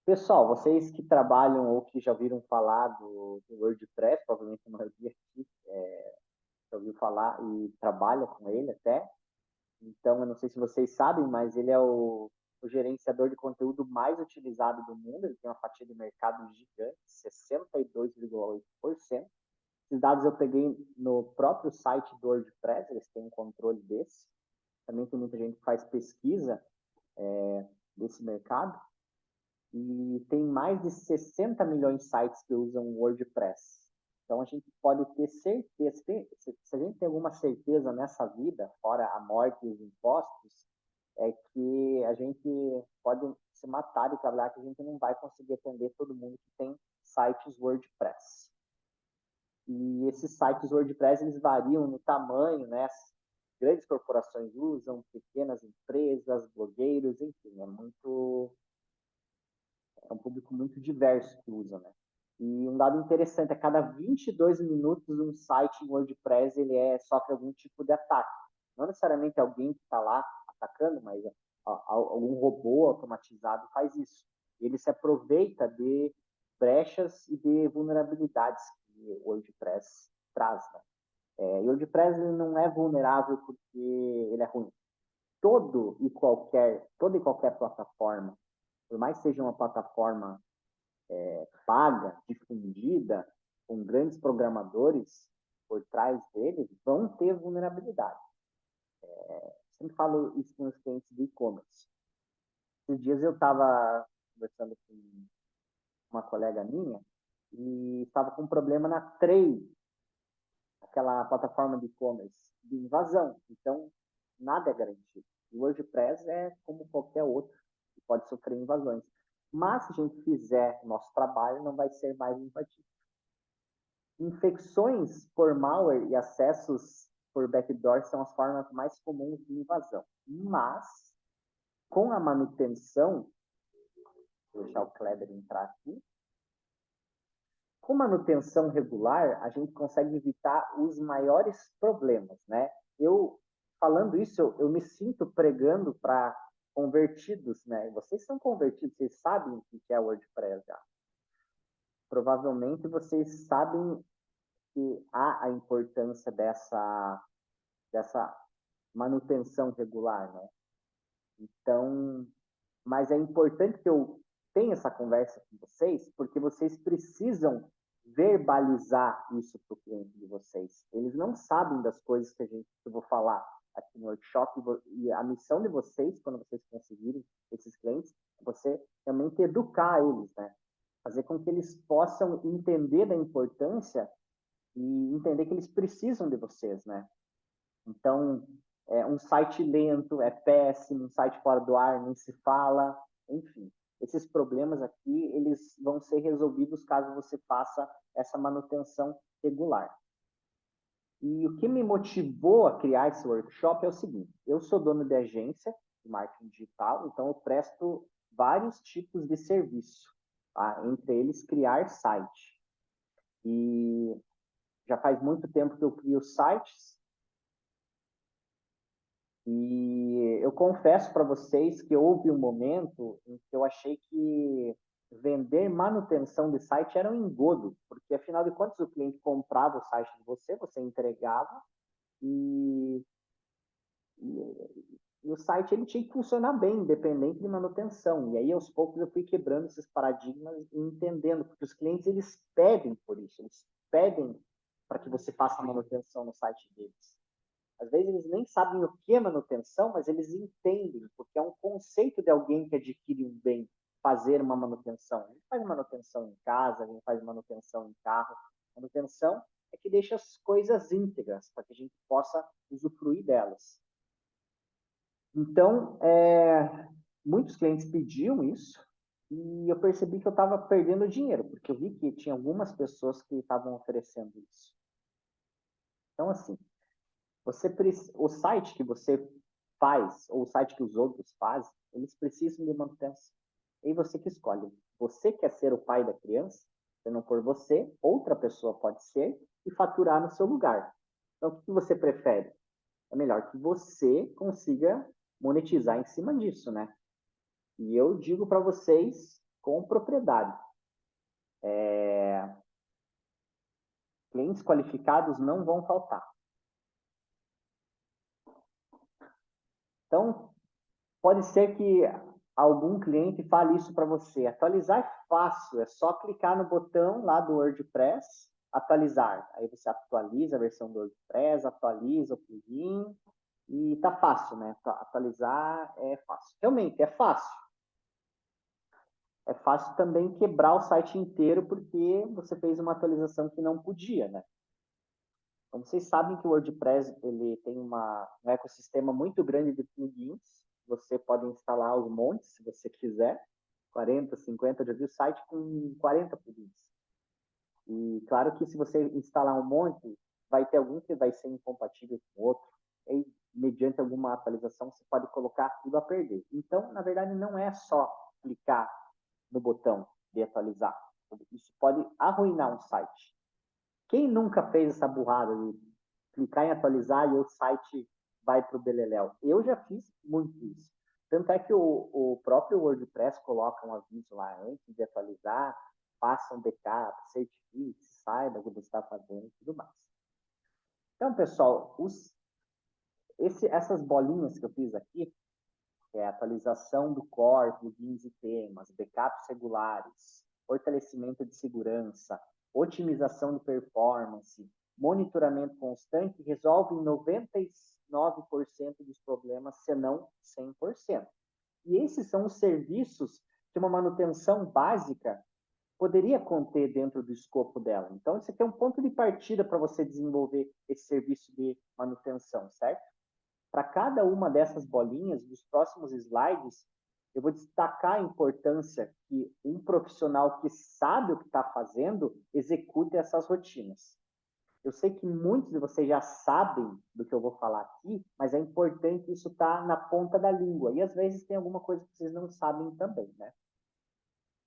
Pessoal, vocês que trabalham ou que já ouviram falar do WordPress, provavelmente a maioria aqui já ouviu falar e trabalha com ele até. Então, eu não sei se vocês sabem, mas ele é o gerenciador de conteúdo mais utilizado do mundo. Ele tem uma fatia de mercado gigante, 62,8%. Esses dados eu peguei no próprio site do WordPress, eles têm um controle desse. Também tem muita gente que faz pesquisa desse mercado. E tem mais de 60 milhões de sites que usam o WordPress. Então a gente pode ter certeza, se a gente tem alguma certeza nessa vida, fora a morte e os impostos, é que a gente pode se matar e trabalhar, que a gente não vai conseguir atender todo mundo que tem sites WordPress. E esses sites WordPress, eles variam no tamanho, né? Grandes corporações usam, pequenas empresas, blogueiros, enfim, é um público muito diverso que usa, né? E um dado interessante, a cada 22 minutos um site em WordPress sofre algum tipo de ataque. Não necessariamente alguém que está lá atacando, mas algum robô automatizado faz isso. Ele se aproveita de brechas e de vulnerabilidades que o WordPress traz. Né? E o WordPress ele não é vulnerável porque ele é ruim. Toda e qualquer plataforma, por mais que seja uma plataforma paga, difundida, com grandes programadores por trás dele, vão ter vulnerabilidade. Sempre falo isso com os clientes de e-commerce. Esses dias eu estava conversando com uma colega minha e estava com um problema na Trade, aquela plataforma de e-commerce, de invasão. Então, nada é garantido. O WordPress é como qualquer outro, que pode sofrer invasões. Mas, se a gente fizer o nosso trabalho, não vai ser mais invadido. Infecções por malware e acessos por backdoor são as formas mais comuns de invasão. Mas, com a manutenção, vou deixar o Kleber entrar aqui, com manutenção regular, a gente consegue evitar os maiores problemas, né? Falando isso, eu me sinto pregando para convertidos, né? Vocês são convertidos, vocês sabem o que é WordPress já. Provavelmente vocês sabem que há a importância dessa manutenção regular, né? Então, mas é importante que eu tenha essa conversa com vocês, porque vocês precisam verbalizar isso para o cliente de vocês. Eles não sabem das coisas que eu vou falar aqui no workshop, e a missão de vocês, quando vocês conseguirem esses clientes, é você realmente educar eles, né? Fazer com que eles possam entender da importância e entender que eles precisam de vocês, né? Então, um site lento é péssimo, um site fora do ar nem se fala, enfim. Esses problemas aqui, eles vão ser resolvidos caso você faça essa manutenção regular. E o que me motivou a criar esse workshop é o seguinte: eu sou dono de agência de marketing digital, então eu presto vários tipos de serviço, tá? Entre eles criar site. E já faz muito tempo que eu crio sites, e eu confesso para vocês que houve um momento em que eu achei que vender manutenção de site era um engodo, porque afinal de contas o cliente comprava o site de você, você entregava e, e o site ele tinha que funcionar bem, independente de manutenção. E aí aos poucos eu fui quebrando esses paradigmas e entendendo, porque os clientes eles pedem por isso, eles pedem para que você faça a manutenção no site deles. Às vezes eles nem sabem o que é manutenção, mas eles entendem, porque é um conceito de alguém que adquire um bem fazer uma manutenção. A gente faz manutenção em casa, a gente faz manutenção em carro. Manutenção é que deixa as coisas íntegras, para que a gente possa usufruir delas. Então, muitos clientes pediam isso, e eu percebi que eu estava perdendo dinheiro, porque eu vi que tinha algumas pessoas que estavam oferecendo isso. Então, assim, o site que você faz, ou o site que os outros fazem, eles precisam de manutenção. E você que escolhe. Você quer ser o pai da criança, se não for você, outra pessoa pode ser e faturar no seu lugar. Então, o que você prefere? É melhor que você consiga monetizar em cima disso, né? E eu digo para vocês com propriedade. Clientes qualificados não vão faltar. Então, pode ser que algum cliente fale isso para você. Atualizar é fácil, é só clicar no botão lá do WordPress, atualizar. Aí você atualiza a versão do WordPress, atualiza o plugin e tá fácil, né? Atualizar é fácil. Realmente, é fácil. É fácil também quebrar o site inteiro porque você fez uma atualização que não podia, né? Como vocês sabem que o WordPress ele tem um ecossistema muito grande de plugins. Você pode instalar os montes, se você quiser. 40, 50, já vi o site com 40 plugins. E claro que se você instalar um monte, vai ter algum que vai ser incompatível com o outro. E mediante alguma atualização, você pode colocar tudo a perder. Então, na verdade, não é só clicar no botão de atualizar. Isso pode arruinar um site. Quem nunca fez essa burrada de clicar em atualizar e o site vai para o beleléu? Eu já fiz muito isso. Tanto é que o próprio WordPress coloca um aviso lá antes de atualizar, faça um backup, certifique, saiba o que você está fazendo e tudo mais. Então, pessoal, essas bolinhas que eu fiz aqui, que é a atualização do core, plugins e temas, backups regulares, fortalecimento de segurança, otimização de performance, monitoramento constante, resolvem 99% dos problemas, se não 100%. E esses são os serviços que uma manutenção básica poderia conter dentro do escopo dela. Então, esse aqui é um ponto de partida para você desenvolver esse serviço de manutenção, certo? Para cada uma dessas bolinhas, dos próximos slides, eu vou destacar a importância que um profissional que sabe o que está fazendo execute essas rotinas. Eu sei que muitos de vocês já sabem do que eu vou falar aqui, mas é importante isso estar na ponta da língua. E às vezes tem alguma coisa que vocês não sabem também, né?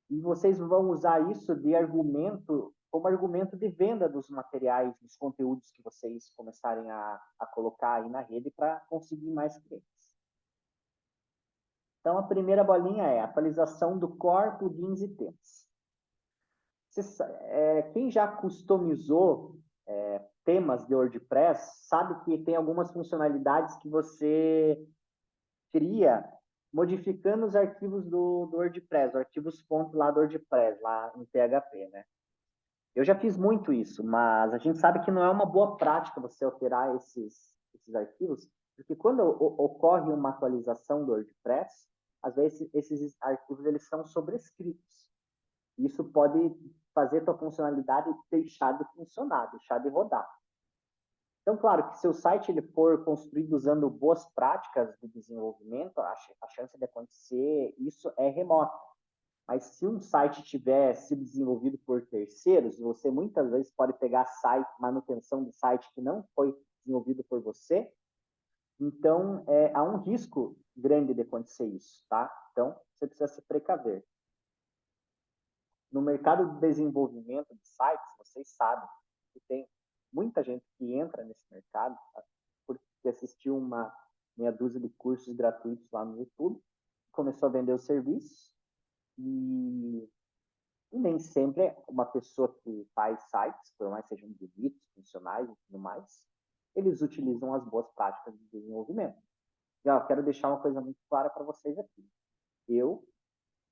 E vocês vão usar isso de argumento, como argumento de venda dos materiais, dos conteúdos que vocês começarem a colocar aí na rede para conseguir mais clientes. Então, a primeira bolinha é a atualização do core, plugins e temas. Quem já customizou temas de WordPress sabe que tem algumas funcionalidades que você cria modificando os arquivos do WordPress, os arquivos fonte lá do WordPress, lá no PHP, né? Eu já fiz muito isso, mas a gente sabe que não é uma boa prática você alterar esses arquivos, porque quando ocorre uma atualização do WordPress, às vezes esses arquivos eles são sobrescritos. Isso pode fazer a tua funcionalidade deixar de funcionar, deixar de rodar. Então, claro que se o site ele for construído usando boas práticas de desenvolvimento, a chance de acontecer isso é remota. Mas se um site tiver sido desenvolvido por terceiros, você muitas vezes pode pegar manutenção de site que não foi desenvolvido por você. Então, há um risco grande de acontecer isso, tá? Então, você precisa se precaver. No mercado de desenvolvimento de sites, vocês sabem que tem muita gente que entra nesse mercado, tá? Porque assistiu uma meia dúzia de cursos gratuitos lá no YouTube, começou a vender os serviços e nem sempre uma pessoa que faz sites, por mais que sejam bonitos, funcionais e tudo mais, eles utilizam as boas práticas de desenvolvimento. E ó, quero deixar uma coisa muito clara para vocês aqui. Eu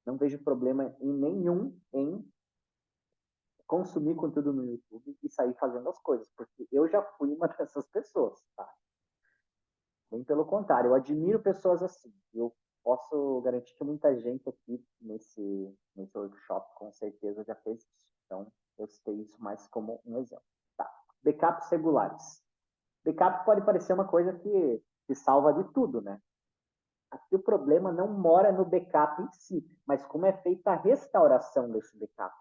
não vejo problema nenhum em consumir conteúdo no YouTube e sair fazendo as coisas, porque eu já fui uma dessas pessoas, tá? Bem pelo contrário, eu admiro pessoas assim. Eu posso garantir que muita gente aqui nesse workshop com certeza já fez isso. Então, eu citei isso mais como um exemplo. Tá. Backups regulares. Backup pode parecer uma coisa que salva de tudo, né? Aqui o problema não mora no backup em si, mas como é feita a restauração desse backup.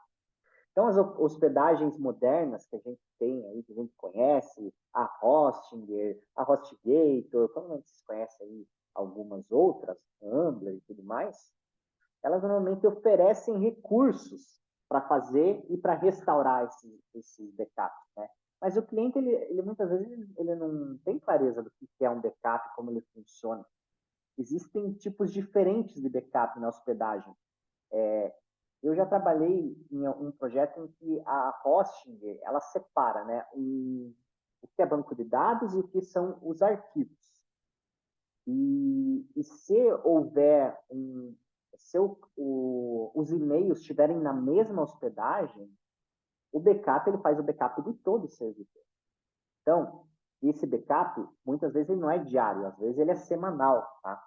Então, as hospedagens modernas que a gente tem aí, que a gente conhece, a Hostinger, a HostGator, provavelmente vocês conhecem aí algumas outras, Ambler e tudo mais, elas normalmente oferecem recursos para fazer e para restaurar esses backups, né? Mas o cliente, ele muitas vezes, ele não tem clareza do que é um backup, como ele funciona. Existem tipos diferentes de backup na hospedagem. Eu já trabalhei em um projeto em que a hosting, ela separa, né, o que é banco de dados e o que são os arquivos. E se houver se os e-mails estiverem na mesma hospedagem, o backup ele faz o backup de todo o servidor. Então, esse backup, muitas vezes ele não é diário, às vezes ele é semanal, tá?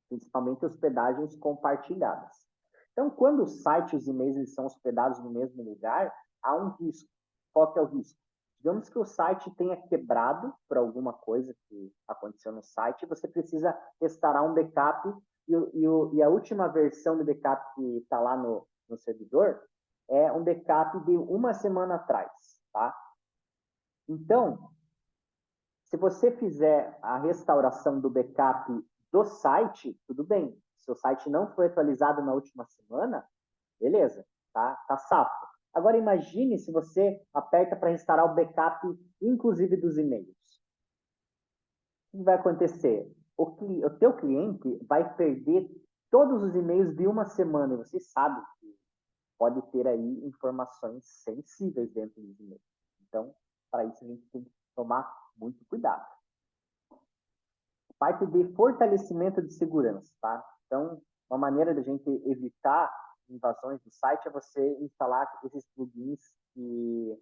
Principalmente hospedagens compartilhadas. Então, quando o site e os e-mails são hospedados no mesmo lugar, há um risco. Qual que é o risco? Digamos que o site tenha quebrado por alguma coisa que aconteceu no site, você precisa restaurar um backup e a última versão do backup que está lá no servidor é um backup de uma semana atrás, tá? Então, se você fizer a restauração do backup do site, tudo bem. Se o site não foi atualizado na última semana, beleza, tá safo. Agora imagine se você aperta para restaurar o backup, inclusive dos e-mails. O que vai acontecer? O teu cliente vai perder todos os e-mails de uma semana. E você sabe que pode ter aí informações sensíveis dentro dos e-mails. Então, para isso a gente tem que tomar muito cuidado. Parte de fortalecimento de segurança, tá? Então, uma maneira da gente evitar invasões do site é você instalar esses plugins que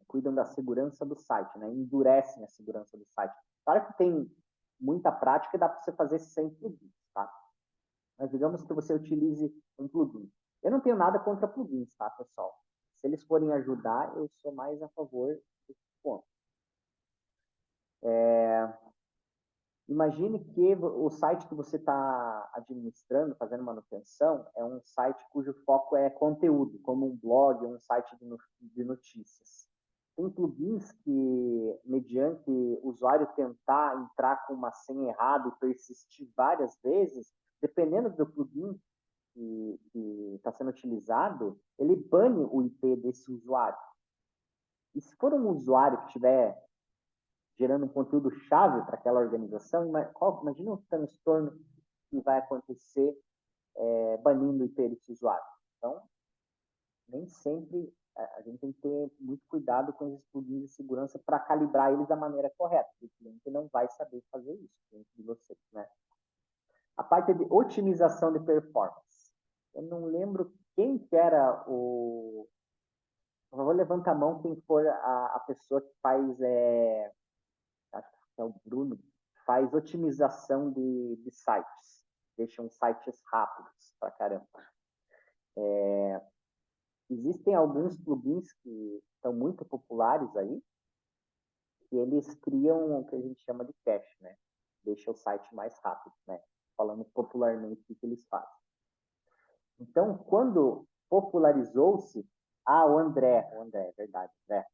cuidam da segurança do site, né? Endurecem a segurança do site. Claro que tem muita prática e dá para você fazer sem plugins, tá? Mas digamos que você utilize um plugin. Eu não tenho nada contra plugins, tá, pessoal? Se eles forem ajudar, eu sou mais a favor do ponto. Imagine que o site que você está administrando, fazendo manutenção, é um site cujo foco é conteúdo, como um blog, um site de notícias. Tem plugins que, mediante o usuário tentar entrar com uma senha errada e persistir várias vezes, dependendo do plugin que está sendo utilizado, ele bane o IP desse usuário. E se for um usuário que tiver gerando um conteúdo chave para aquela organização, imagina o transtorno que vai acontecer banindo o IP desse usuário. Então, nem sempre a gente tem que ter muito cuidado com esses plugins de segurança para calibrar eles da maneira correta, porque o cliente não vai saber fazer isso, cliente de vocês, né? A parte de otimização de performance. Eu não lembro quem que era o... Eu vou levantar a mão quem for a pessoa que faz acho que é o Bruno, faz otimização de sites. Deixam sites rápidos pra caramba. Existem alguns plugins que são muito populares aí, que eles criam o que a gente chama de cache, né? Deixa o site mais rápido, né? Falando popularmente o que eles fazem. Então, quando popularizou-se, o André, é verdade, André.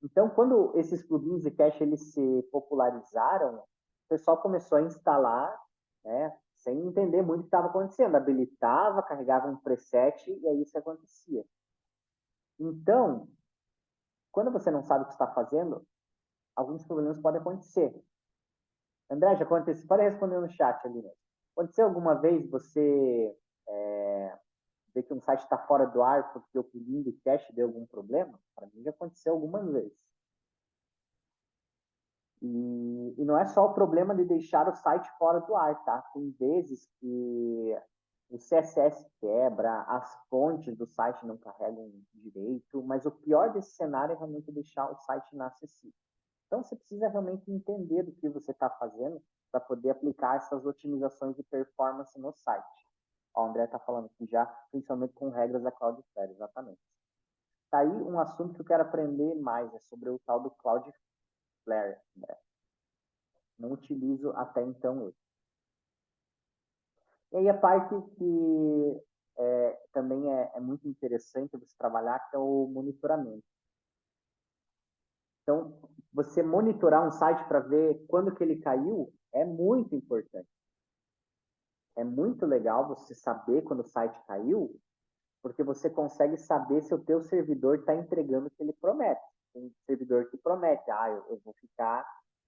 Então, quando esses plugins de cache eles se popularizaram, o pessoal começou a instalar, né, sem entender muito o que estava acontecendo. Habilitava, carregava um preset e aí isso acontecia. Então, quando você não sabe o que está fazendo, alguns problemas podem acontecer. André, já aconteceu? Pode responder no chat ali. Né? Aconteceu alguma vez você ver que um site está fora do ar porque o plugin de cache deu algum problema? Para mim já aconteceu algumas vezes. E não é só o problema de deixar o site fora do ar, tá? Tem vezes que o CSS quebra, as fontes do site não carregam direito, mas o pior desse cenário é realmente deixar o site inacessível. Então, você precisa realmente entender do que você está fazendo para poder aplicar essas otimizações de performance no site. Ó, o André está falando aqui já, principalmente com regras da Cloudflare, exatamente. Tá aí um assunto que eu quero aprender mais, é sobre o tal do Cloudflare, André. Não utilizo até então ele. E aí a parte que também é muito interessante você trabalhar, que é o monitoramento. Então, você monitorar um site para ver quando que ele caiu é muito importante. É muito legal você saber quando o site caiu, porque você consegue saber se o teu servidor está entregando o que ele promete. Tem servidor que promete, eu vou ficar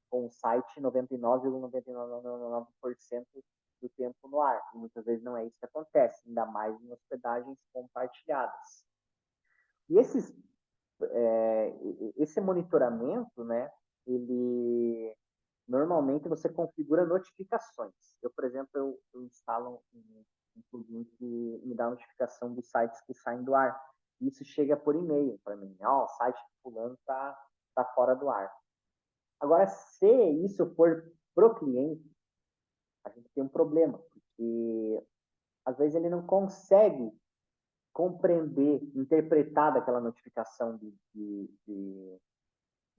com o site 99,99% do tempo no ar. E muitas vezes não é isso que acontece, ainda mais em hospedagens compartilhadas. E esse monitoramento, né, ele normalmente você configura notificações. Eu, por exemplo, eu instalo um plugin que me dá notificação dos sites que saem do ar. Isso chega por e-mail para mim. O site fulano tá fora do ar. Agora, se isso for pro cliente, a gente tem um problema, porque às vezes ele não consegue compreender, interpretar daquela notificação de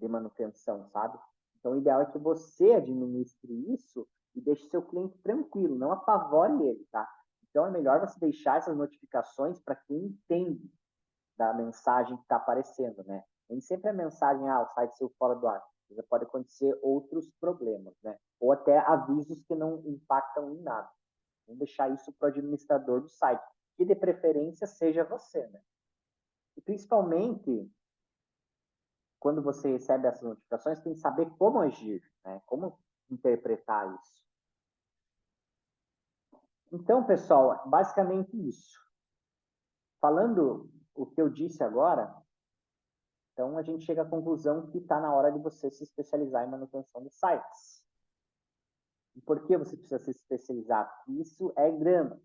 manutenção, sabe? Então, o ideal é que você administre isso e deixe seu cliente tranquilo, não apavore ele, tá? Então, é melhor você deixar essas notificações para quem entende da mensagem que está aparecendo, né? Nem sempre a mensagem, o site saiu fora do ar. Já pode acontecer outros problemas, né? Ou até avisos que não impactam em nada. Vamos deixar isso para o administrador do site, que de preferência seja você, né? E principalmente, quando você recebe essas notificações, tem que saber como agir, né? Como interpretar isso. Então, pessoal, basicamente isso. Falando o que eu disse agora, então a gente chega à conclusão que está na hora de você se especializar em manutenção de sites. E por que você precisa se especializar? Porque isso é grana.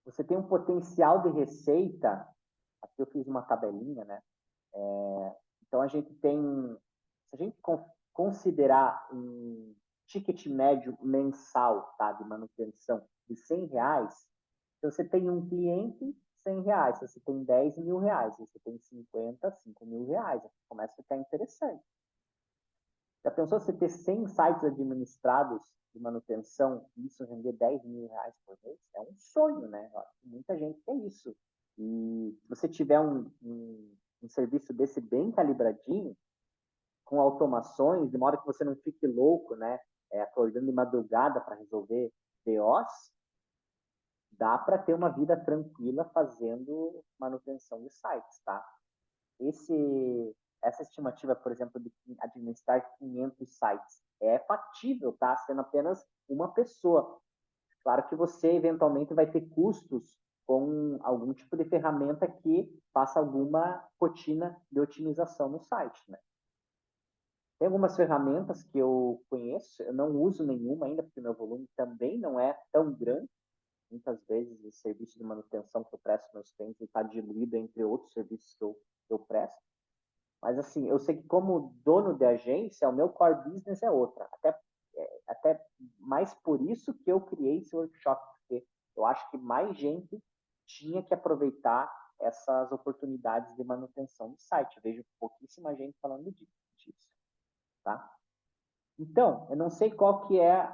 Você tem um potencial de receita, aqui eu fiz uma tabelinha, né? Então a gente tem, se a gente considerar um ticket médio mensal, tá, de manutenção de R$100, então você tem um cliente, R$100, se você tem R$10.000, se você tem 50, R$5.000, começa a ficar interessante. Já pensou você ter 100 sites administrados de manutenção e isso render R$10.000 por mês? É um sonho, né? Muita gente quer isso. E se você tiver um serviço desse bem calibradinho, com automações, de modo que você não fique louco, né? Acordando de madrugada para resolver BOs, dá para ter uma vida tranquila fazendo manutenção de sites, tá? Essa estimativa, por exemplo, de administrar 500 sites é factível, tá? Sendo apenas uma pessoa. Claro que você eventualmente vai ter custos com algum tipo de ferramenta que faça alguma rotina de otimização no site, né? Tem algumas ferramentas que eu conheço, eu não uso nenhuma ainda, porque meu volume também não é tão grande. Muitas vezes o serviço de manutenção que eu presto para meus clientes está diluído entre outros serviços que eu presto. Mas, assim, eu sei que como dono de agência, o meu core business é outra. Até mais por isso que eu criei esse workshop, porque eu acho que mais gente tinha que aproveitar essas oportunidades de manutenção do site. Eu vejo pouquíssima gente falando disso, tá? Então, eu não sei qual que é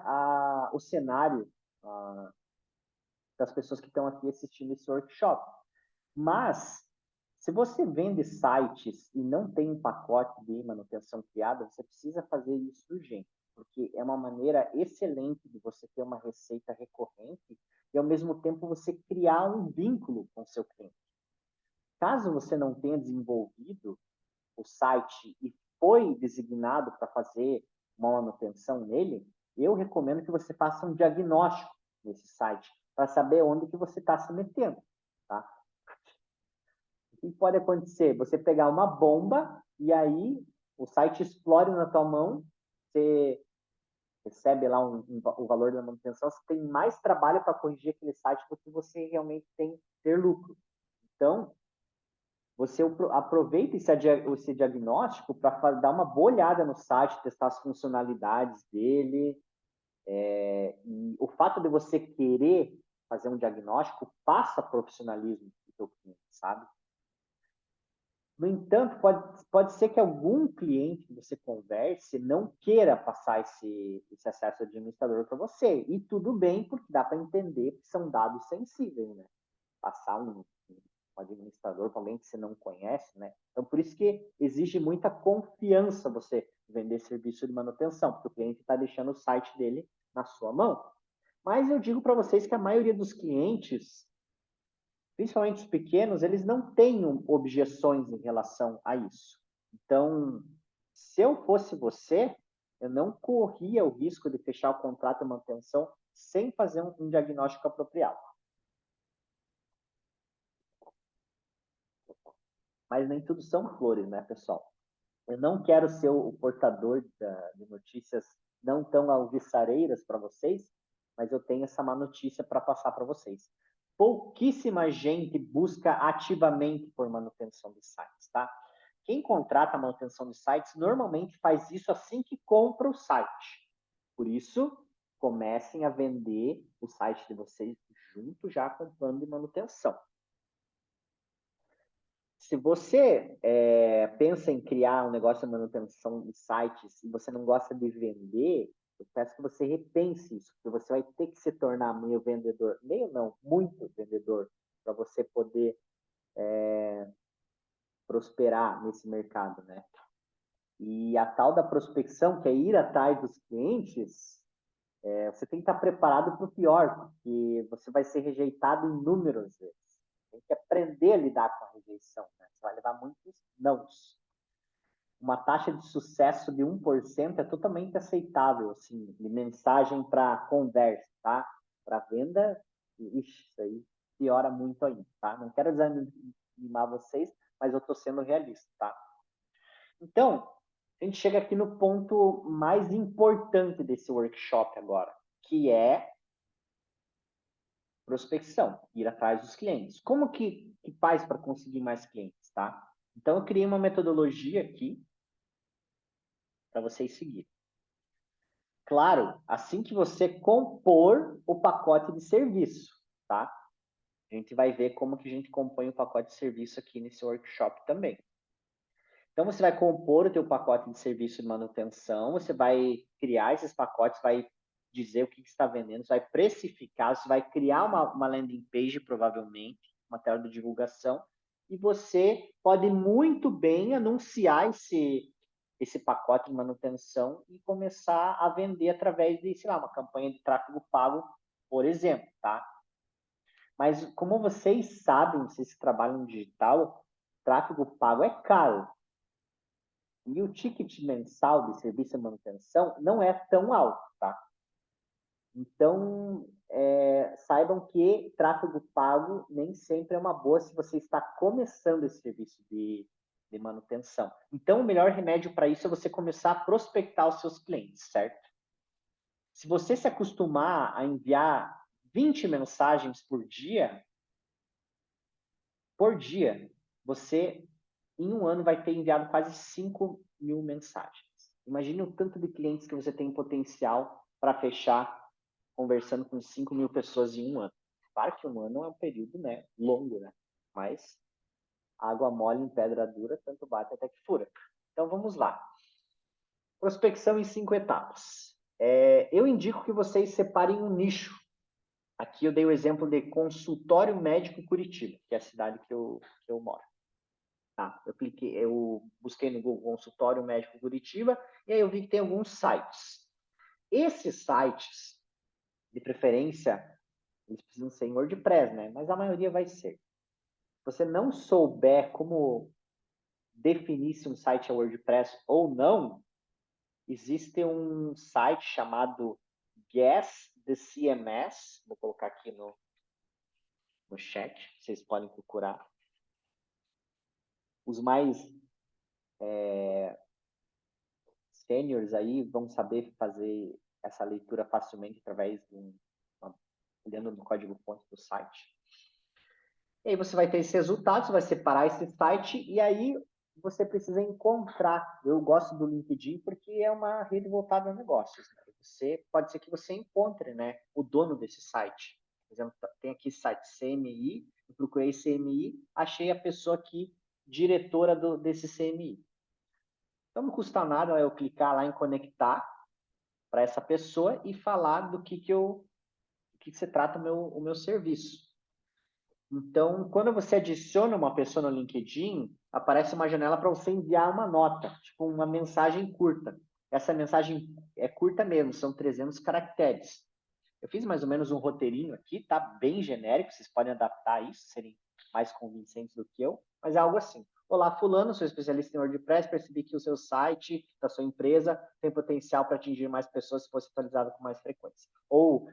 o cenário das pessoas que estão aqui assistindo esse workshop, mas se você vende sites e não tem um pacote de manutenção criado, você precisa fazer isso urgente, porque é uma maneira excelente de você ter uma receita recorrente e, ao mesmo tempo, você criar um vínculo com o seu cliente. Caso você não tenha desenvolvido o site e foi designado para fazer uma manutenção nele, eu recomendo que você faça um diagnóstico nesse site para saber onde que você está se metendo, tá? O que pode acontecer? Você pegar uma bomba e aí o site explode na tua mão, você recebe lá o valor da manutenção, você tem mais trabalho para corrigir aquele site do que você realmente tem ter lucro. Então, você aproveita esse diagnóstico para dar uma boa olhada no site, testar as funcionalidades dele. E o fato de você querer fazer um diagnóstico passa profissionalismo do seu cliente, sabe? No entanto, pode ser que algum cliente que você converse não queira passar esse acesso administrador para você. E tudo bem, porque dá para entender que são dados sensíveis, né? Passar um administrador para alguém que você não conhece, né? Então, por isso que exige muita confiança você vender serviço de manutenção, porque o cliente está deixando o site dele na sua mão. Mas eu digo para vocês que a maioria dos clientes, principalmente os pequenos, eles não têm objeções em relação a isso. Então, se eu fosse você, eu não corria o risco de fechar o contrato de manutenção sem fazer um diagnóstico apropriado. Mas nem tudo são flores, né, pessoal? Eu não quero ser o portador de notícias não tão alvissareiras para vocês, mas eu tenho essa má notícia para passar para vocês. Pouquíssima gente busca ativamente por manutenção de sites, tá? Quem contrata manutenção de sites normalmente faz isso assim que compra o site. Por isso, comecem a vender o site de vocês junto já com o plano de manutenção. Se você pensa em criar um negócio de manutenção de sites e você não gosta de vender, eu peço que você repense isso, porque você vai ter que se tornar meio vendedor, meio não, muito vendedor, para você poder prosperar nesse mercado, né? E a tal da prospecção, que é ir atrás dos clientes, você tem que estar preparado para o pior, porque você vai ser rejeitado inúmeras vezes. Tem que aprender a lidar com a rejeição, né? Você vai levar muitos nãos. Uma taxa de sucesso de 1% é totalmente aceitável, assim, de mensagem para conversa, tá? Para venda, ixi, isso aí piora muito ainda, tá? Não quero desanimar vocês, mas eu estou sendo realista, tá? Então, a gente chega aqui no ponto mais importante desse workshop agora, que é prospecção, ir atrás dos clientes. Como que faz para conseguir mais clientes, tá? Então, eu criei uma metodologia aqui para vocês seguirem. Claro, assim que você compor o pacote de serviço, tá? A gente vai ver como que a gente compõe o pacote de serviço aqui nesse workshop também. Então, você vai compor o teu pacote de serviço de manutenção, você vai criar esses pacotes, vai dizer o que você está vendendo, você vai precificar, você vai criar uma landing page, provavelmente, uma tela de divulgação, e você pode muito bem anunciar esse pacote de manutenção e começar a vender através de, sei lá, uma campanha de tráfego pago, por exemplo, tá? Mas como vocês sabem, vocês trabalham no digital, tráfego pago é caro. E o ticket mensal de serviço de manutenção não é tão alto, tá? Então, saibam que tráfego pago nem sempre é uma boa se você está começando esse serviço de manutenção. Então, o melhor remédio para isso é você começar a prospectar os seus clientes, certo? Se você se acostumar a enviar 20 mensagens por dia, você, em um ano, vai ter enviado quase 5.000 mensagens. Imagine o tanto de clientes que você tem potencial para fechar conversando com 5.000 pessoas em um ano. Claro que um ano é um período, né, longo, né? Mas água mole em pedra dura, tanto bate até que fura. Então, vamos lá. Prospecção em 5 etapas. Eu indico que vocês separem um nicho. Aqui eu dei o exemplo de consultório médico Curitiba, que é a cidade que eu moro. Tá, eu busquei no Google consultório médico Curitiba e aí eu vi que tem alguns sites. Esses sites, de preferência, eles precisam ser em WordPress, né? Mas a maioria vai ser. Se você não souber como definir se um site é WordPress ou não, existe um site chamado Guess the CMS, vou colocar aqui no chat, vocês podem procurar. Os mais seniors aí vão saber fazer essa leitura facilmente através de olhando no código-fonte do site. E aí você vai ter esses resultados, vai separar esse site e aí você precisa encontrar. Eu gosto do LinkedIn porque é uma rede voltada a negócios. Né? Pode ser que você encontre, né, o dono desse site. Por exemplo, tem aqui site CMI, eu procurei CMI, achei a pessoa aqui, diretora desse CMI. Então não custa nada eu clicar lá em conectar para essa pessoa e falar do que se trata o meu serviço. Então, quando você adiciona uma pessoa no LinkedIn, aparece uma janela para você enviar uma nota, tipo uma mensagem curta. Essa mensagem é curta mesmo, são 300 caracteres. Eu fiz mais ou menos um roteirinho aqui, tá bem genérico, vocês podem adaptar isso, serem mais convincentes do que eu, mas é algo assim. Olá, fulano, sou especialista em WordPress, percebi que o seu site da sua empresa tem potencial para atingir mais pessoas se fosse atualizado com mais frequência. Ou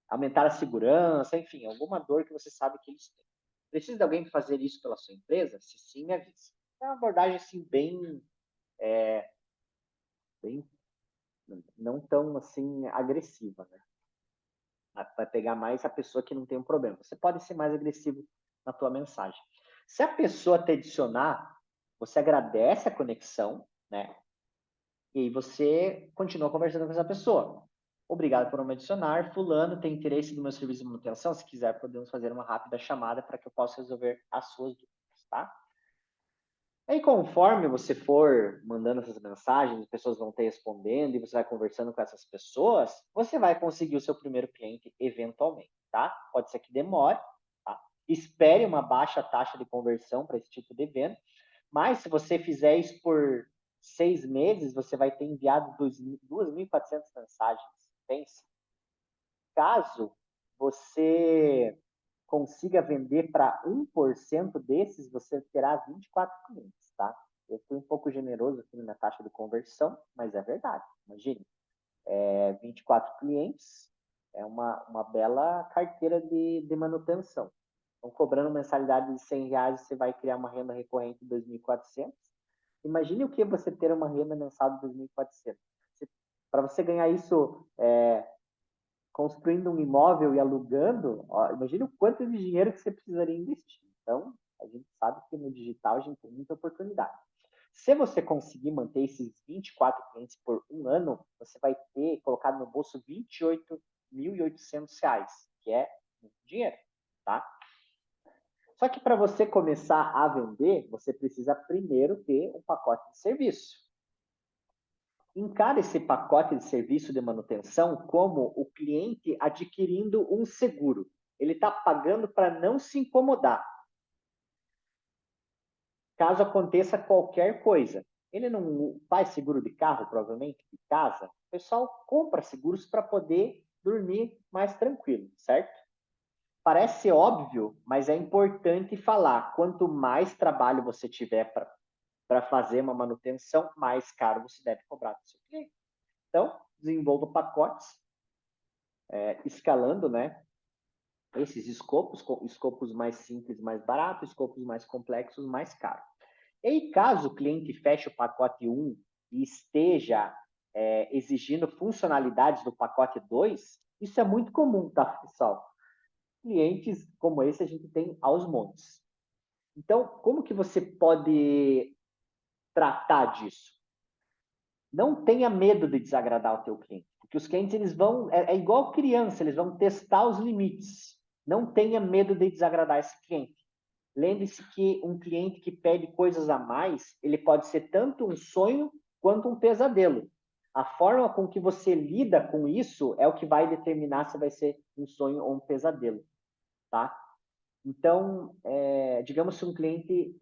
aumentar a segurança, enfim, alguma dor que você sabe que eles têm. Precisa de alguém fazer isso pela sua empresa? Se sim, me avise. É uma abordagem assim bem não tão assim agressiva, né? Vai pegar mais a pessoa que não tem um problema. Você pode ser mais agressivo na tua mensagem. Se a pessoa te adicionar, você agradece a conexão, né? E aí você continua conversando com essa pessoa. Obrigado por me adicionar. Fulano tem interesse no meu serviço de manutenção. Se quiser, podemos fazer uma rápida chamada para que eu possa resolver as suas dúvidas, tá? Aí, conforme você for mandando essas mensagens, as pessoas vão te respondendo e você vai conversando com essas pessoas, você vai conseguir o seu primeiro cliente eventualmente, tá? Pode ser que demore, tá? Espere uma baixa taxa de conversão para esse tipo de evento, mas se você fizer isso por 6 meses, você vai ter enviado 2.400 mensagens. Pense. Caso você consiga vender para 1% desses, você terá 24 clientes, tá? Eu fui um pouco generoso aqui na minha taxa de conversão, mas é verdade. Imagine, 24 clientes é uma bela carteira de manutenção. Então, cobrando mensalidade de R$ 100, você vai criar uma renda recorrente de 2.400. Imagine o que você ter uma renda mensal de 2.400. Para você ganhar isso construindo um imóvel e alugando, ó, imagina o quanto de dinheiro que você precisaria investir. Então, a gente sabe que no digital a gente tem muita oportunidade. Se você conseguir manter esses 24 clientes por um ano, você vai ter colocado no bolso R$ 28.800, que é muito dinheiro, tá? Só que para você começar a vender, você precisa primeiro ter um pacote de serviço. Encara esse pacote de serviço de manutenção como o cliente adquirindo um seguro. Ele está pagando para não se incomodar. Caso aconteça qualquer coisa. Ele não faz seguro de carro, provavelmente, de casa. O pessoal compra seguros para poder dormir mais tranquilo, certo? Parece óbvio, mas é importante falar. Quanto mais trabalho você tiver para fazer uma manutenção, mais caro você deve cobrar do seu cliente. Então, desenvolva pacotes, escalando, né? Esses escopos mais simples, mais baratos, escopos mais complexos, mais caros. E aí, caso o cliente feche o pacote 1 e esteja exigindo funcionalidades do pacote 2, isso é muito comum, tá, pessoal? Clientes como esse a gente tem aos montes. Então, como que você pode tratar disso? Não tenha medo de desagradar o teu cliente, porque os clientes eles vão igual criança, eles vão testar os limites. Não tenha medo de desagradar esse cliente. Lembre-se que um cliente que pede coisas a mais, ele pode ser tanto um sonho quanto um pesadelo. A forma com que você lida com isso é o que vai determinar se vai ser um sonho ou um pesadelo, tá? Então, digamos que um cliente,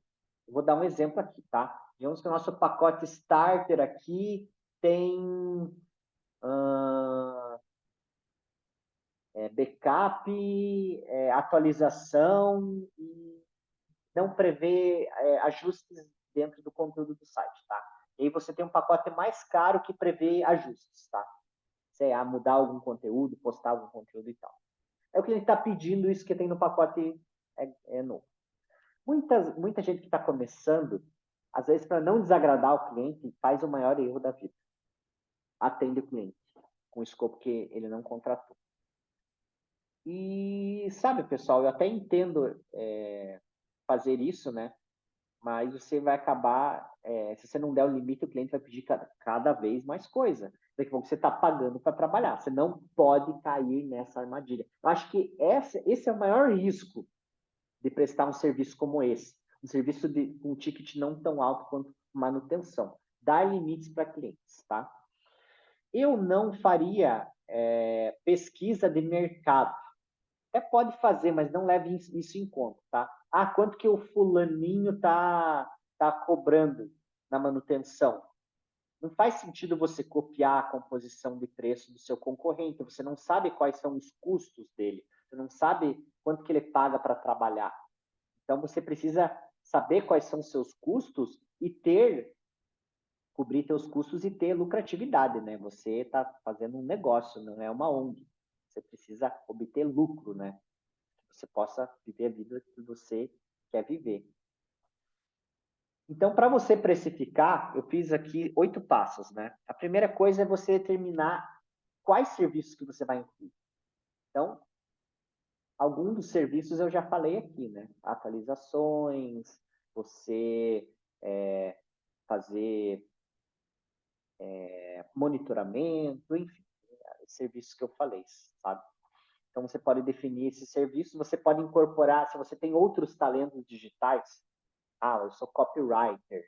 vou dar um exemplo aqui, tá? Digamos que o nosso pacote starter aqui tem backup, atualização e não prevê ajustes dentro do conteúdo do site, tá? E aí você tem um pacote mais caro que prevê ajustes, tá? Sei lá, mudar algum conteúdo, postar algum conteúdo e tal. É o que a gente está pedindo, isso que tem no pacote novo. Muita gente que está começando, às vezes, para não desagradar o cliente, faz o maior erro da vida. Atende o cliente com o escopo que ele não contratou. E, sabe, pessoal, eu até entendo fazer isso, né? Mas você vai acabar, se você não der o limite, o cliente vai pedir cada vez mais coisa. Daqui a pouco você está pagando para trabalhar. Você não pode cair nessa armadilha. Eu acho que esse é o maior risco de prestar um serviço como esse. Um serviço com um ticket não tão alto quanto manutenção. Dar limites para clientes, tá? Eu não faria pesquisa de mercado. Até pode fazer, mas não leve isso em conta, tá? Ah, quanto que o fulaninho tá cobrando na manutenção? Não faz sentido você copiar a composição de preço do seu concorrente. Você não sabe quais são os custos dele. Você não sabe quanto que ele paga para trabalhar. Então, você precisa saber quais são os seus custos e cobrir teus custos e ter lucratividade, né? Você está fazendo um negócio, não é uma ONG. Você precisa obter lucro, né? Que você possa viver a vida que você quer viver. Então, para você precificar, eu fiz aqui 8 passos, né? A primeira coisa é você determinar quais serviços que você vai incluir. Então, algum dos serviços eu já falei aqui, né? Atualizações, você fazer monitoramento, enfim, serviços que eu falei, sabe? Então, você pode definir esses serviços, você pode incorporar, se você tem outros talentos digitais, eu sou copywriter,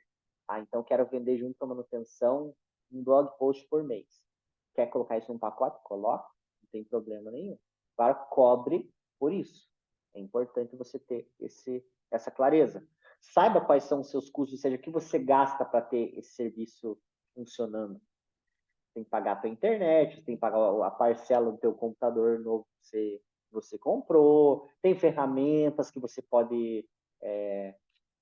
então quero vender junto com a manutenção um blog post por mês. Quer colocar isso num pacote? Coloca, não tem problema nenhum. Agora, cobre por isso. É importante você ter essa clareza. Saiba quais são os seus custos, ou seja, o que você gasta para ter esse serviço funcionando. Tem que pagar a tua internet, tem que pagar a parcela do teu computador novo que você comprou, tem ferramentas que você pode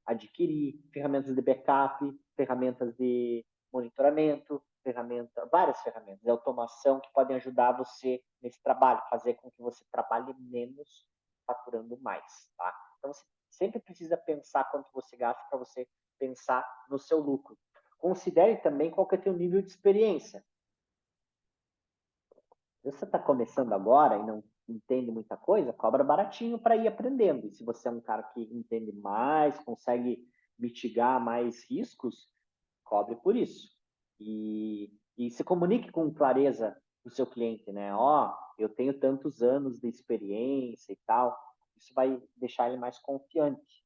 adquirir, ferramentas de backup, ferramentas de monitoramento, várias ferramentas de automação que podem ajudar você nesse trabalho, fazer com que você trabalhe menos, faturando mais, tá? Então, você sempre precisa pensar quanto você gasta para você pensar no seu lucro. Considere também qual que é o teu nível de experiência. Se você está começando agora e não entende muita coisa, cobra baratinho para ir aprendendo. E se você é um cara que entende mais, consegue mitigar mais riscos, cobre por isso. E se comunique com clareza do seu cliente, né? Eu tenho tantos anos de experiência e tal. Isso vai deixar ele mais confiante.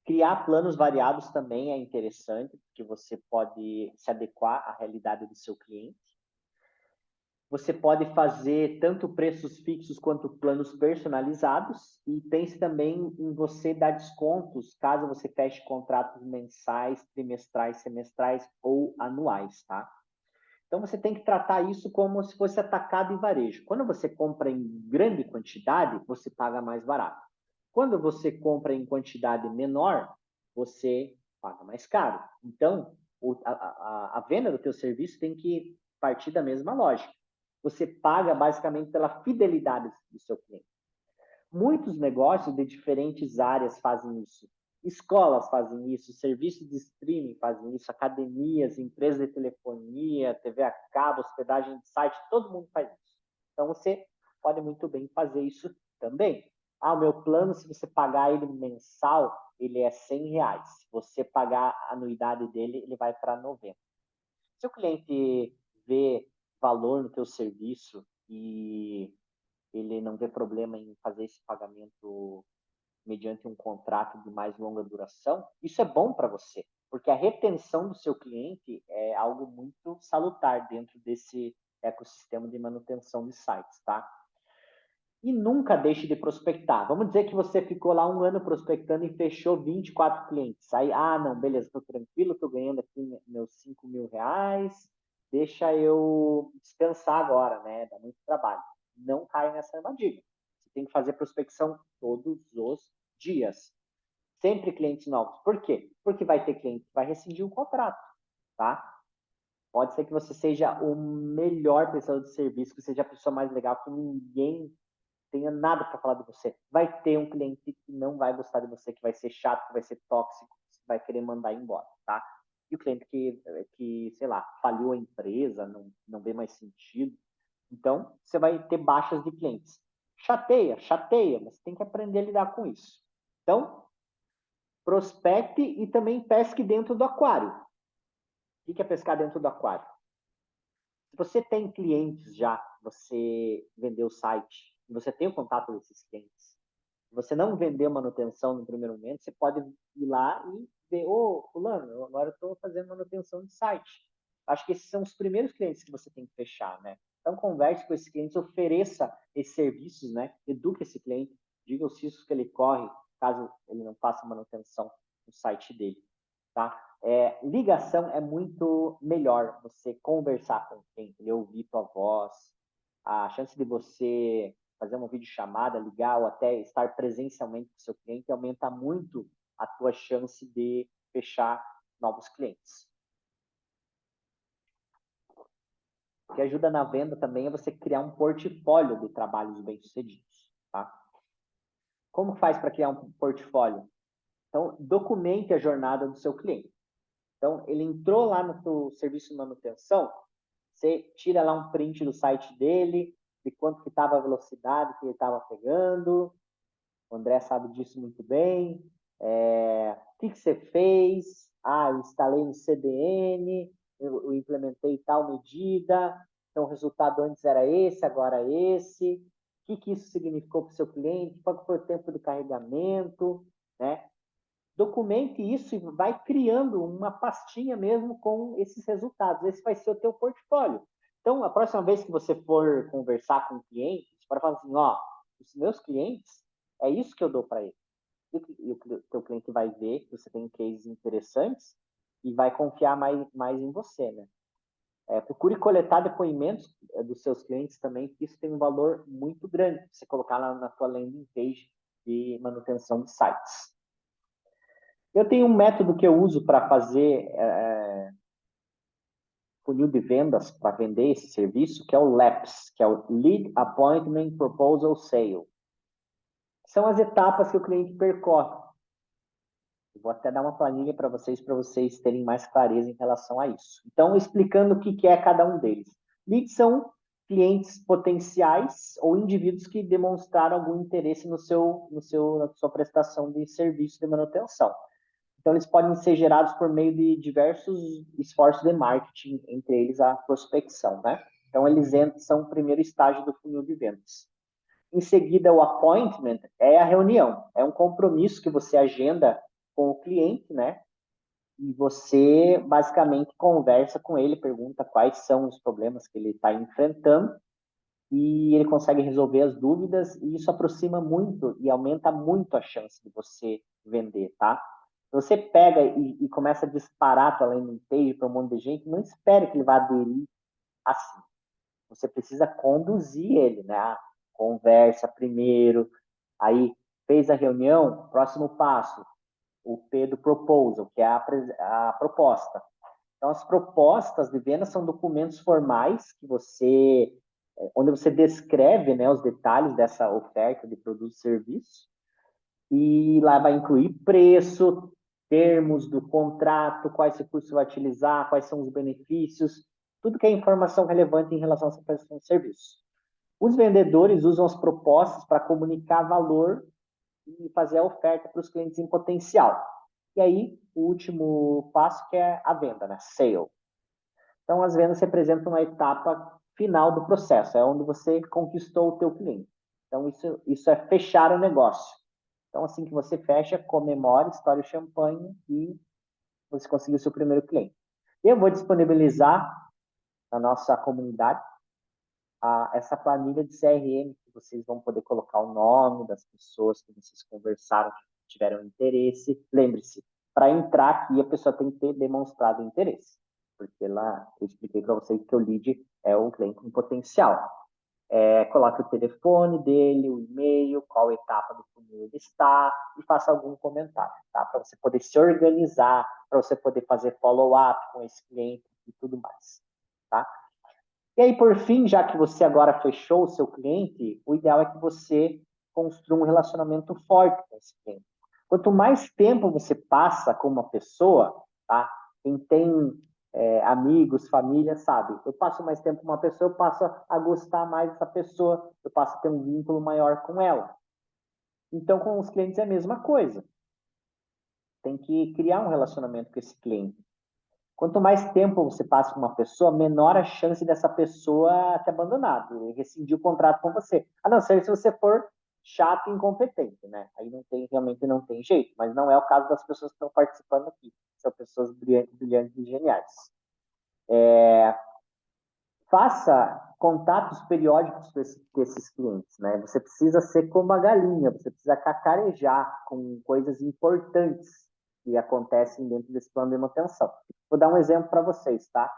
Criar planos variados também é interessante, porque você pode se adequar à realidade do seu cliente. Você pode fazer tanto preços fixos quanto planos personalizados e pense também em você dar descontos caso você feche contratos mensais, trimestrais, semestrais ou anuais, tá? Então você tem que tratar isso como se fosse atacado e varejo. Quando você compra em grande quantidade, você paga mais barato. Quando você compra em quantidade menor, você paga mais caro. Então, a venda do teu serviço tem que partir da mesma lógica. Você paga basicamente pela fidelidade do seu cliente. Muitos negócios de diferentes áreas fazem isso. Escolas fazem isso, serviços de streaming fazem isso, academias, empresas de telefonia, TV a cabo, hospedagem de site, todo mundo faz isso. Então você pode muito bem fazer isso também. O meu plano, se você pagar ele mensal, ele é R$ 100. Se você pagar a anuidade dele, ele vai para 90. Se o cliente vê valor no teu serviço e ele não vê problema em fazer esse pagamento mediante um contrato de mais longa duração, isso é bom para você, porque a retenção do seu cliente é algo muito salutar dentro desse ecossistema de manutenção de sites, tá? E nunca deixe de prospectar. Vamos dizer que você ficou lá um ano prospectando e fechou 24 clientes. Aí, não, beleza, estou tranquilo, estou ganhando aqui meus R$ 5.000, deixa eu descansar agora, né? Dá muito trabalho. Não caia nessa armadilha. Você tem que fazer prospecção todos os dias. Sempre clientes novos. Por quê? Porque vai ter cliente que vai rescindir o contrato, tá? Pode ser que você seja o melhor prestador de serviço, que seja a pessoa mais legal, que ninguém tenha nada para falar de você. Vai ter um cliente que não vai gostar de você, que vai ser chato, que vai ser tóxico, que vai querer mandar embora, tá? E o cliente que sei lá, faliu a empresa, não vê mais sentido. Então, você vai ter baixas de clientes. Chateia, mas tem que aprender a lidar com isso. Então, prospecte e também pesque dentro do aquário. O que é pescar dentro do aquário? Se você tem clientes já, você vendeu o site, você tem o contato desses clientes, você não vendeu manutenção no primeiro momento, você pode ir lá e ver, fulano, agora eu estou fazendo manutenção de site. Acho que esses são os primeiros clientes que você tem que fechar, né? Então, converse com esses clientes, ofereça esses serviços, né? Eduque esse cliente, diga os riscos que ele corre, caso ele não faça manutenção no site dele, tá? Ligação é muito melhor você conversar com o cliente, ele ouvir tua voz, a chance de você fazer uma videochamada, ligar ou até estar presencialmente com o seu cliente aumenta muito a tua chance de fechar novos clientes. O que ajuda na venda também é você criar um portfólio de trabalhos bem-sucedidos, tá? Como faz para criar um portfólio? Então, documente a jornada do seu cliente. Então, ele entrou lá no teu serviço de manutenção, você tira lá um print do site dele, de quanto que estava a velocidade que ele estava pegando. O André sabe disso muito bem. O que você fez? Eu instalei no CDN, eu implementei tal medida, então o resultado antes era esse, agora esse. O que isso significou para o seu cliente? Qual foi o tempo de carregamento? Né? Documente isso e vai criando uma pastinha mesmo com esses resultados. Esse vai ser o teu portfólio. Então, a próxima vez que você for conversar com o cliente, você pode falar assim, os meus clientes, é isso que eu dou para eles. E o teu cliente vai ver que você tem cases interessantes e vai confiar mais em você, né? Procure coletar depoimentos dos seus clientes também, que isso tem um valor muito grande, você colocar lá na tua landing page de manutenção de sites. Eu tenho um método que eu uso para fazer funil de vendas, para vender esse serviço, que é o LAPS, que é o Lead Appointment Proposal Sale. São as etapas que o cliente percorre. Vou até dar uma planilha para vocês terem mais clareza em relação a isso. Então, explicando o que é cada um deles. Leads são clientes potenciais ou indivíduos que demonstraram algum interesse na sua prestação de serviço de manutenção. Então, eles podem ser gerados por meio de diversos esforços de marketing, entre eles a prospecção, né? Então, eles são o primeiro estágio do funil de vendas. Em seguida, o appointment é a reunião, é um compromisso que você agenda com o cliente, né? E você basicamente conversa com ele, pergunta quais são os problemas que ele está enfrentando e ele consegue resolver as dúvidas e isso aproxima muito e aumenta muito a chance de você vender, tá? Você pega e começa a disparar a tua landing page para um monte de gente, não espere que ele vá aderir assim. Você precisa conduzir ele, né? Conversa primeiro, aí fez a reunião, próximo passo, o P do proposal, que é a proposta. Então, as propostas de venda são documentos formais onde você descreve, né, os detalhes dessa oferta de produto e serviço, e lá vai incluir preço, termos do contrato, quais recursos você vai utilizar, quais são os benefícios, tudo que é informação relevante em relação a essa prestação de serviço. Os vendedores usam as propostas para comunicar valor e fazer a oferta para os clientes em potencial. E aí, o último passo que é a venda, né? Sale. Então, as vendas representam a etapa final do processo, é onde você conquistou o teu cliente. Então, isso é fechar o negócio. Então, assim que você fecha, comemore, estoure o champanhe e você conseguiu o seu primeiro cliente. Eu vou disponibilizar na nossa comunidade essa planilha de CRM, que vocês vão poder colocar o nome das pessoas que vocês conversaram, que tiveram interesse. Lembre-se, para entrar aqui, a pessoa tem que ter demonstrado interesse, porque lá eu expliquei para vocês que o lead é um cliente em potencial. Coloque o telefone dele, o e-mail, qual etapa do funil ele está e faça algum comentário, tá? Para você poder se organizar, para você poder fazer follow-up com esse cliente e tudo mais, tá? E aí, por fim, já que você agora fechou o seu cliente, o ideal é que você construa um relacionamento forte com esse cliente. Quanto mais tempo você passa com uma pessoa, tá? Quem tem amigos, família, sabe? Eu passo mais tempo com uma pessoa, eu passo a gostar mais dessa pessoa, eu passo a ter um vínculo maior com ela. Então, com os clientes é a mesma coisa. Tem que criar um relacionamento com esse cliente. Quanto mais tempo você passa com uma pessoa, menor a chance dessa pessoa te abandonar, rescindir o contrato com você. A não ser se você for chato e incompetente, né? Aí realmente não tem jeito, mas não é o caso das pessoas que estão participando aqui. São pessoas brilhantes e geniais. Faça contatos periódicos com esses clientes, né? Você precisa ser como a galinha, você precisa cacarejar com coisas importantes que acontecem dentro desse plano de manutenção. Vou dar um exemplo para vocês, tá?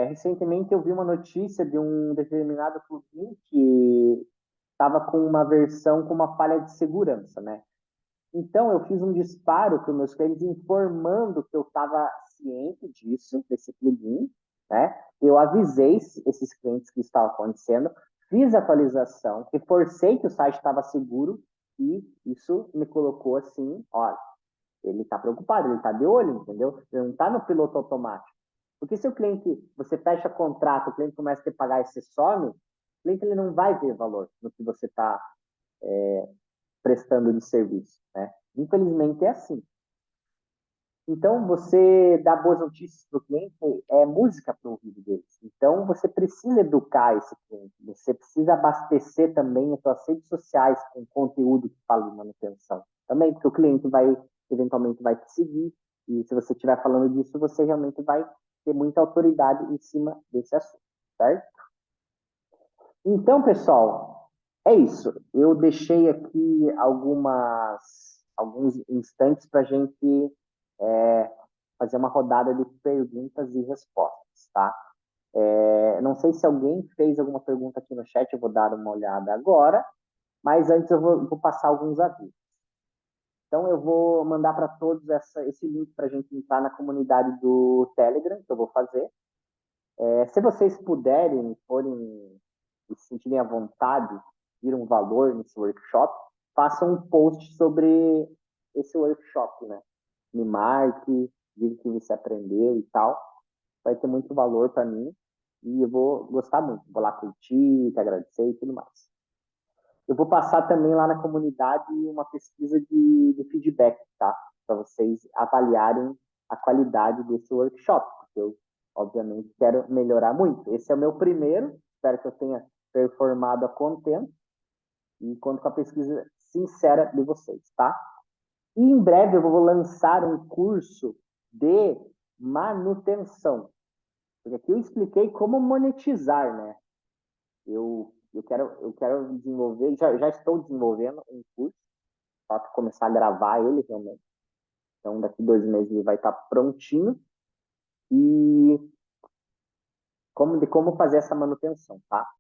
Recentemente eu vi uma notícia de um determinado plugin que estava com uma versão com uma falha de segurança, né? Então, eu fiz um disparo para os meus clientes informando que eu estava ciente disso, desse plugin, né? Eu avisei esses clientes que estava acontecendo, fiz a atualização, reforcei que o site estava seguro e isso me colocou assim, olha, ele está preocupado, ele está de olho, entendeu? Ele não está no piloto automático. Porque se o cliente, você fecha contrato, o cliente começa a ter que pagar e você some, o cliente ele não vai ver valor no que você está prestando de serviço, né? Infelizmente é assim. Então, você dá boas notícias para o cliente é música para o ouvido deles. Então, você precisa educar esse cliente. Você precisa abastecer também as suas redes sociais com conteúdo que fala de manutenção. Também, porque o cliente vai, eventualmente, vai te seguir. E se você estiver falando disso, você realmente vai ter muita autoridade em cima desse assunto, certo? Então, pessoal, é isso. Eu deixei aqui alguns instantes para a gente fazer uma rodada de perguntas e respostas, tá? Não sei se alguém fez alguma pergunta aqui no chat, eu vou dar uma olhada agora, mas antes eu vou passar alguns avisos. Então, eu vou mandar para todos esse link para a gente entrar na comunidade do Telegram, que eu vou fazer. Se vocês puderem, forem e se sentirem à vontade, vir um valor nesse workshop, façam um post sobre esse workshop, né? Me marque, diga que você aprendeu e tal. Vai ter muito valor para mim e eu vou gostar muito. Vou lá curtir, te agradecer e tudo mais. Eu vou passar também lá na comunidade uma pesquisa de feedback, tá? Para vocês avaliarem a qualidade desse workshop, porque eu, obviamente, quero melhorar muito. Esse é o meu primeiro, espero que eu tenha performado a contento e conto com a pesquisa sincera de vocês, tá? E em breve eu vou lançar um curso de manutenção. Porque aqui eu expliquei como monetizar, né? Eu quero desenvolver, já estou desenvolvendo um curso, para começar a gravar ele realmente. Então, daqui 2 meses ele vai estar prontinho. E como fazer essa manutenção, tá?